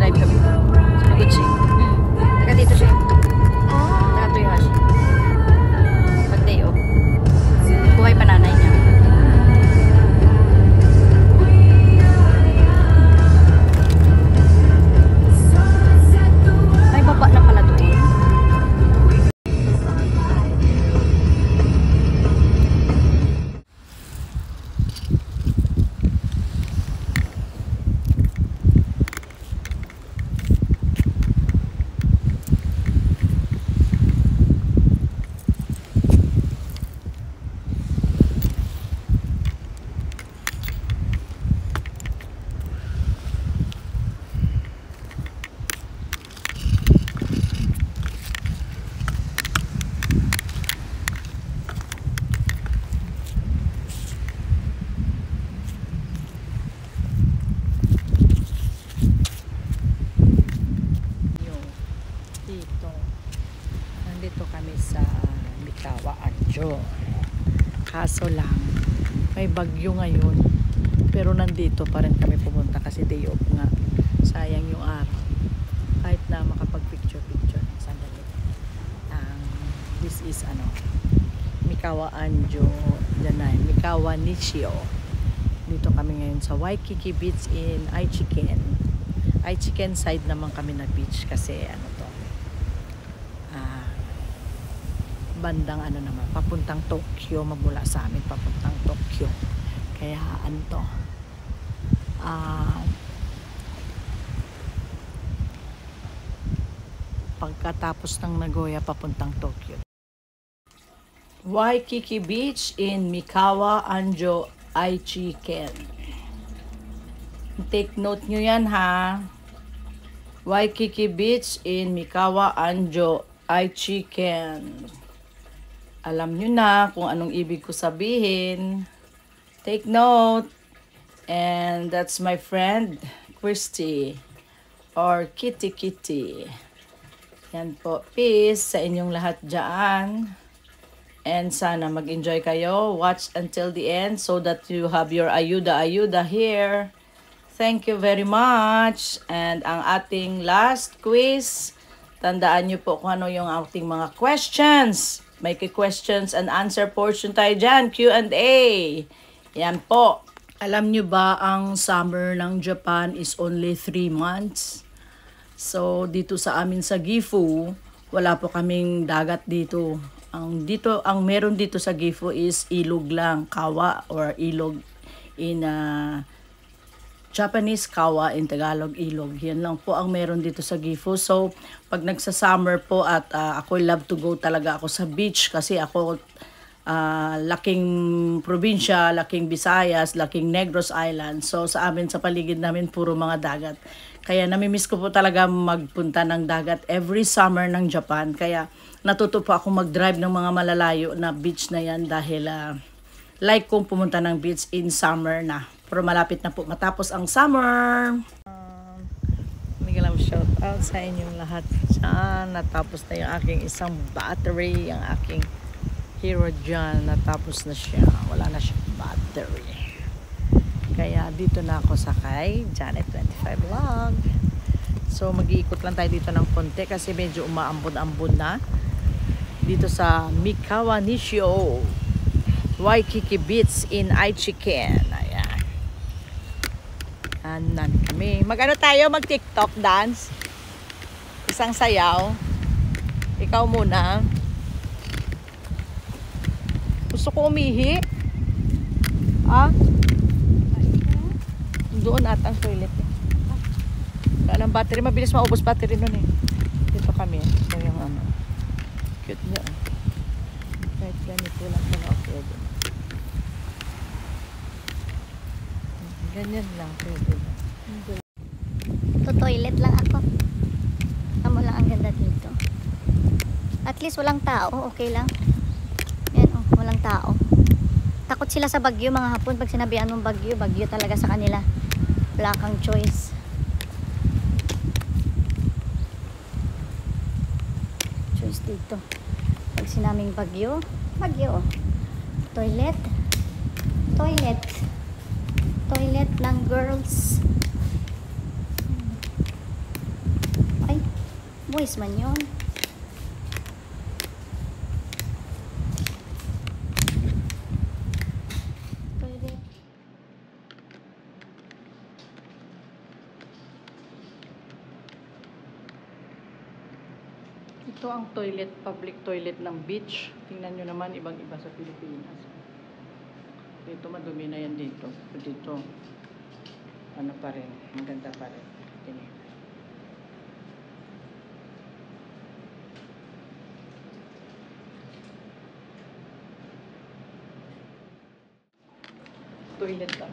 Mag-drive kami. Sa Gucci. Taga dito siya. Taga Toyohashi. Pag day off. Buhay pa nanay niya. Ay, baba na pala doon. Nandito kami sa Mikawa Anjo. Kaso lang, may bagyo ngayon. Pero nandito pa rin kami pumunta kasi day off nga. Sayang yung araw. Kahit na makapag-picture-picture. Sandali. This is Mikawa Anjo. Janay. Mikawa Nishio. Dito kami ngayon sa Waikiki Beach in Aichiken. Aichiken side naman kami na beach kasi bandang naman, papuntang Tokyo, magmula sa amin papuntang Tokyo. Kaya pagkatapos ng Nagoya papuntang Tokyo. Waikiki Beach in Mikawa Anjo, Aichiken. Take note nyo yan ha. Waikiki Beach in Mikawa Anjo, Aichiken. Alam nyo na kung anong ibig ko sabihin. Take note. And that's my friend, Christy. Or Kitty Kitty. Yan po. Peace sa inyong lahat dyan. And sana mag-enjoy kayo. Watch until the end so that you have your ayuda-ayuda here. Thank you very much. And ang ating last quiz, tandaan nyo po kung ano yung ating mga questions. May questions and answer portion tayo dyan. Q&A. Yan po. Alam nyo ba ang summer ng Japan is only 3 months? So, dito sa amin sa Gifu, wala po kaming dagat dito. Ang meron dito sa Gifu is ilog lang. Kawa or ilog in Japanese kawa, in Tagalog ilog. Yan lang po ang meron dito sa Gifu. So, pag nagsa-summer po at ako love to go talaga ako sa beach kasi ako laking probinsya, laking Visayas, laking Negros Island. So, sa amin, sa paligid namin, puro mga dagat. Kaya namimiss ko po talaga magpunta ng dagat every summer ng Japan. Kaya natuto po ako mag-drive ng mga malalayo na beach na yan dahil like kong pumunta ng beach in summer na. Pero malapit na po matapos ang summer. Migalam shout out sa inyong lahat dyan. Natapos na yung aking isang battery. Yung aking hero dyan. Natapos na siya. Wala na siyang battery. Kaya dito na ako sakay. Janet 25 vlog. So mag-iikot lang tayo dito ng konti kasi medyo umaambon-ambon na. Dito sa Mikawa Nishio, Waikiki Beach in Aichiken. Ayan. Anan kami. Mag-ano tayo? Mag-TikTok dance? Isang sayaw. Ikaw muna. Gusto ko umihi. Doon at ang toilet. Wala ng battery. Mabilis maubos battery nun eh. Dito kami. Ito yung cute niya. Kahit ganito lang pala okay. Ganyan lang. Pwede. To-toilet lang ako. Amo lang ang ganda dito. At least walang tao. Okay lang. Yan walang tao. Takot sila sa bagyo mga hapon. Pag sinabihan ng bagyo, bagyo talaga sa kanila. Wala kang choice. Choice dito. Pag sinaming bagyo, bagyo. Toilet. Toilet. Toilet ng girls. Moist man yun. Toilet. Ito ang toilet, public toilet ng beach. Tingnan nyo naman, ibang-iba sa Pilipinas. Dito madumi na yan dito. Dito, ano pa rin, maganda pa rin. Tingnan. Toilet lang.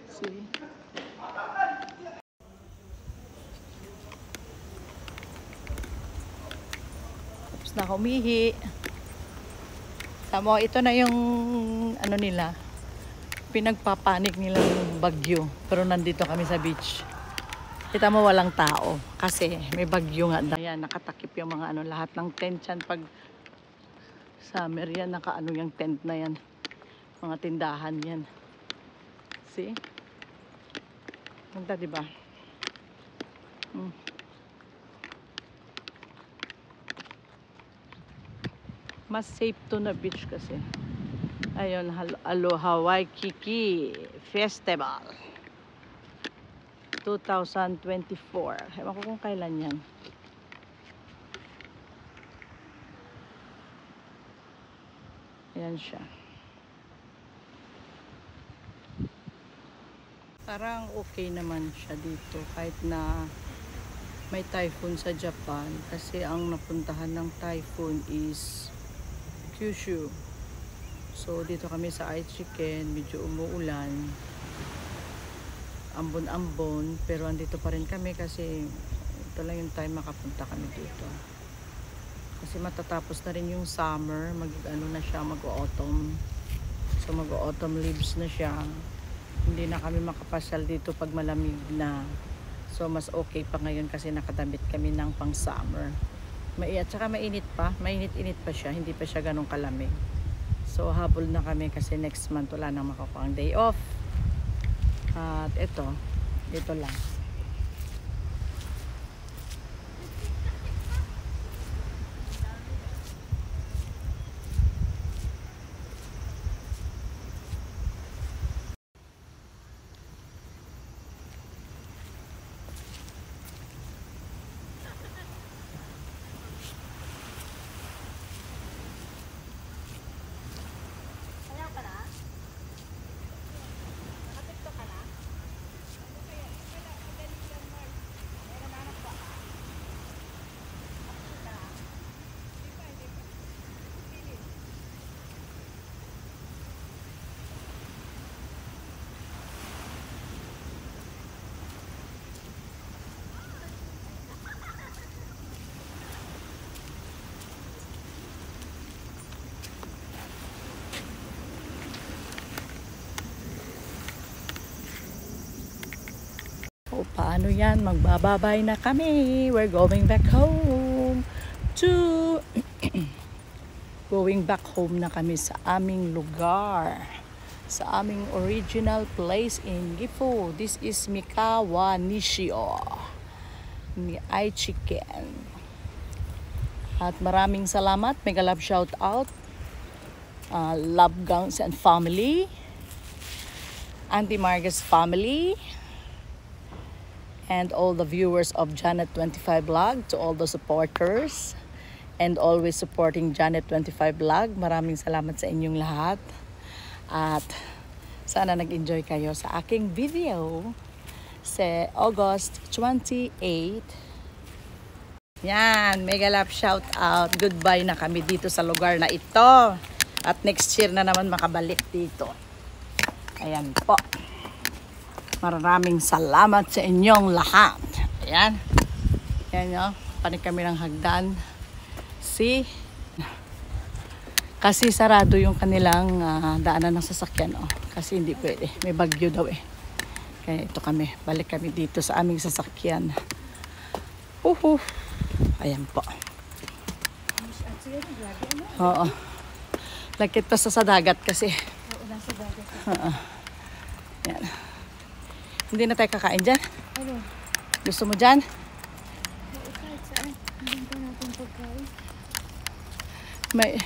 See? Tapos na umihi. Tamo, ito na yung ano nila, pinagpapanik nilang bagyo. Pero nandito kami sa beach. Kita mo walang tao kasi may bagyo nga. Ayan, nakatakip yung mga ano, lahat ng tent yan. Pag summer yan, nakaano yung tent na yan. Mga tindahan yan. See? Ganda, diba? Mas safe to na beach kasi. Ayun, Aloha Waikiki Festival 2024. Ewan ko kung kailan yan. Ayan siya. Parang okay naman siya dito kahit na may typhoon sa Japan kasi ang napuntahan ng typhoon is Kyushu. So dito kami sa Aichiken, medyo umuulan, ambon-ambon, pero andito pa rin kami kasi ito lang yung time makapunta kami dito. Kasi matatapos na rin yung summer, mag-ano na siya, mag-autumn. So mag-autumn leaves na siya. Hindi na kami makapasyal dito pag malamig na. So mas okay pa ngayon kasi nakadamit kami ng pang summer. At saka mainit pa, mainit-init pa siya, hindi pa siya ganun kalamig. So habol na kami kasi next month wala nang makukuha ang day off. At ito lang. O paano yan? Magbababay na kami. We're going back home to going back home na kami sa aming lugar. Sa aming original place in Gifu. This is Mikawa Nishio ni Aichiken. At maraming salamat. Mega love shout out. Love Gangs and family. Auntie Marga's family. And all the viewers of Janet 25 Vlog, to all the supporters and always supporting Janet 25 Vlog. Maraming salamat sa inyong lahat. At sana nag-enjoy kayo sa aking video sa August 28. Yan, mega love shout out. Goodbye na kami dito sa lugar na ito. At next year na naman makabalik dito. Ayan po. Maraming salamat sa inyong lahat. Ayan. Ayan nyo. Panik kami ng hagdan. See? Kasi sarado yung kanilang daanan ng sasakyan. Oh. Kasi hindi pwede. May bagyo daw eh. Kaya ito kami. Balik kami dito sa aming sasakyan. Ayan po. Oo. Lakit pa sa dagat kasi. Oo, nasa dagat. Yan. Hindi na tayo kakain dyan? Ano? Gusto mo dyan? Kahit saan. Hindi pa natin pagkain. May...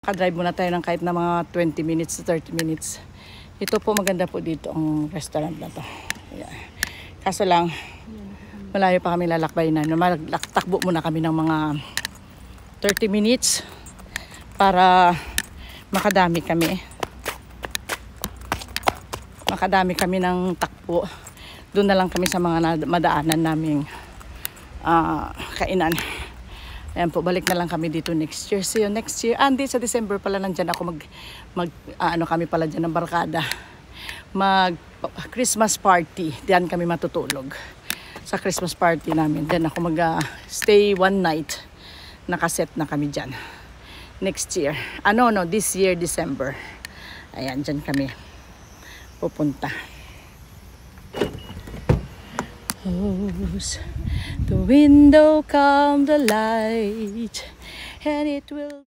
Drive muna tayo ng kahit na mga 20 minutes to 30 minutes. Ito po, maganda po dito ang restaurant na to. Ayan. Kaso lang, malayo pa kami lalakbay na. Takbo muna kami ng mga 30 minutes para makadami kami. Makadami kami ng takbo. Doon na lang kami sa mga madaanan naming kainan. Ayan po, balik na lang kami dito next year. See you next year. Hindi, sa December pala nandyan ako kami pala dyan ng barkada. Christmas party. Diyan kami matutulog. Sa Christmas party namin. Diyan ako stay one night. Nakaset na kami dyan. Next year. This year, December. Ayan, dyan kami pupunta. Close the window, come the light, and it will.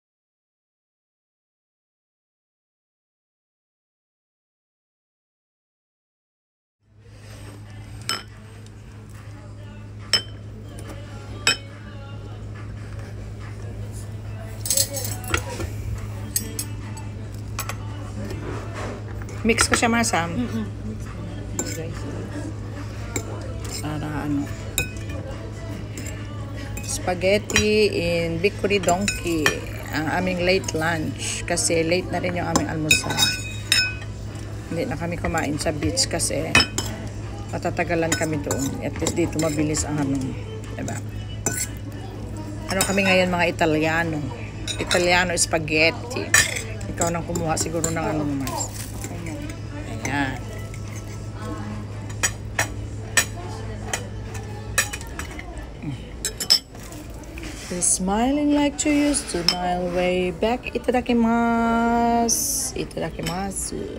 Mix ko siya, Masam. Para spaghetti in Bicuri Donkey, ang aming late lunch kasi late na rin yung aming almusal. Hindi na kami kumain sa beach kasi matatagalan kami doon. At least dito mabilis ang diba? Kami ngayon, mga Italiano spaghetti. Ikaw nang kumuha siguro ng mas. Ayan. Smiling like you used to smile way back. Itadakimasu. Itadakimasu.